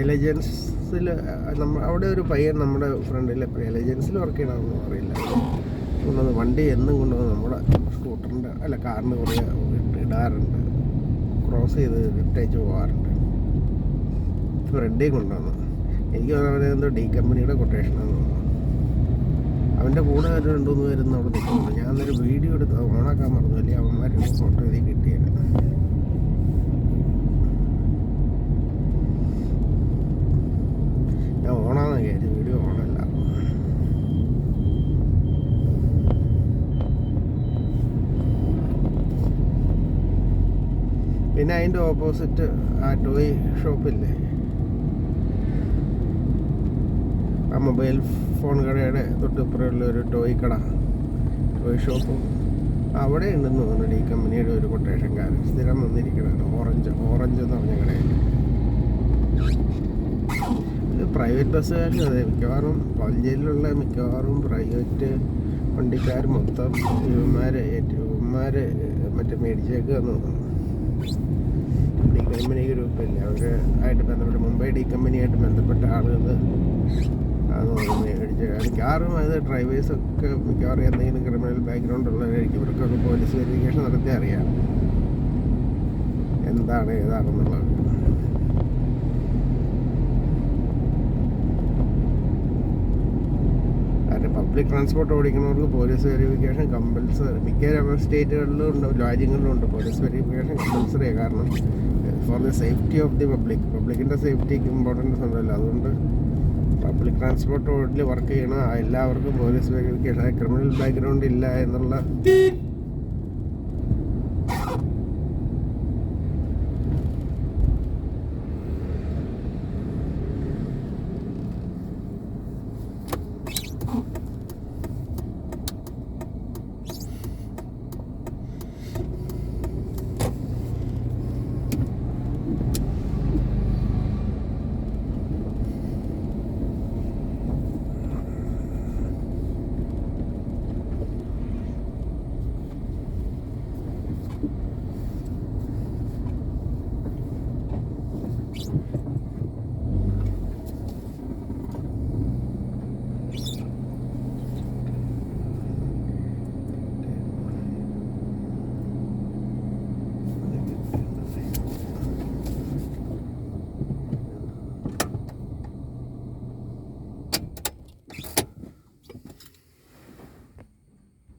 എലജൻസിൽ അവിടെ ഒരു പയ്യൻ നമ്മുടെ ഫ്രണ്ടിൽ എലജൻസിൽ വർക്ക് ചെയ്യണമെന്ന് അറിയില്ല, കൊണ്ടുവന്ന് വണ്ടി എന്നും കൊണ്ടുവന്ന് നമ്മുടെ സ്കൂട്ടറിൻ്റെ അല്ല കാറിന് കുറേ ഇടാറുണ്ട്, ക്രോസ് ചെയ്ത് ഇട്ടേച്ച് പോകാറുണ്ട്. ഫ്രണ്ടിൽ കൊണ്ടുവന്നു. എനിക്ക് അവരെ എന്തോ ഡി കമ്പനിയുടെ കൊട്ടേഷനാണെന്ന് തോന്നുന്നു. അവൻ്റെ കൂടെ ഒരു 2-3 പേരൊന്നും അവിടെ നിൽക്കുന്നുണ്ട്. ഞാൻ അന്നൊരു വീഡിയോ എടുത്ത് ഓണാക്കാൻ മറന്നു, അല്ലെങ്കിൽ അവന്മാർ ഫോട്ടോ എഴുതി കിട്ടിയത്. ഞാൻ ഓണാന്ന് വിചാരിച്ചു, വീഡിയോ ഓണല്ല. പിന്നെ അതിൻ്റെ ഓപ്പോസിറ്റ് ആ ടോയ് ഷോപ്പില്ലേ, ആ മൊബൈൽ ഫോൺ കടയുടെ തൊട്ടിപ്പുറമുള്ള ഒരു ടോയ് കട, ടോയ് ഷോപ്പും അവിടെ ഉണ്ടെന്ന് തോന്നുന്നു. ഈ കമ്പനിയുടെ ഒരു കൊട്ടേഷൻകാരൻ സ്ഥിരം വന്നിരിക്കണതാണ്. ഓറഞ്ച് എന്ന് പറഞ്ഞ കടയിൽ. ഇത് പ്രൈവറ്റ് ബസ്സുകാരും അതെ, മിക്കവാറും പഞ്ചയിലുള്ള മിക്കവാറും പ്രൈവറ്റ് വണ്ടിക്കാർ മൊത്തം ഇവന്മാർ മറ്റേ മേടിച്ചേക്കാന്ന് തോന്നുന്നു. ഡി കമ്പനി ഗ്രൂപ്പില്ലേ, അവരുമായിട്ട് ബന്ധപ്പെട്ട് മുംബൈ ഡി കമ്പനിയായിട്ട് ബന്ധപ്പെട്ട ആളുകൾ അത് മേടിച്ച് മിക്കവാറും അത് ഡ്രൈവേഴ്സൊക്കെ മിക്കവാറും എന്തെങ്കിലും ക്രിമിനൽ ബാക്ക്ഗ്രൗണ്ട് ഉള്ളവരായിരിക്കും. ഇവർക്കൊക്കെ പോലീസ് വെരിഫിക്കേഷൻ നടത്തി അറിയാം എന്താണ് ഏതാണെന്നുള്ളത്. കാരണം പബ്ലിക് ട്രാൻസ്പോർട്ട് ഓടിക്കുന്നവർക്ക് പോലീസ് വെരിഫിക്കേഷൻ കമ്പൽസറി. മിക്ക സ്റ്റേറ്റുകളിലും ഉണ്ട്, രാജ്യങ്ങളിലും ഉണ്ട് പോലീസ് വെരിഫിക്കേഷൻ കമ്പൽസറിയാണ്. കാരണം for the safety of the പബ്ലിക്കിൻ്റെ സേഫ്റ്റിക്ക് ഇമ്പോർട്ടൻസ് ഉണ്ടല്ലോ. അതുകൊണ്ട് പബ്ലിക് ട്രാൻസ്പോർട്ട് റോഡിൽ വർക്ക് ചെയ്യണ എല്ലാവർക്കും പോലീസ് വെരിഫിക്കേഷൻ, ക്രിമിനൽ ബാക്ക്ഗ്രൗണ്ട് ഇല്ല എന്നുള്ള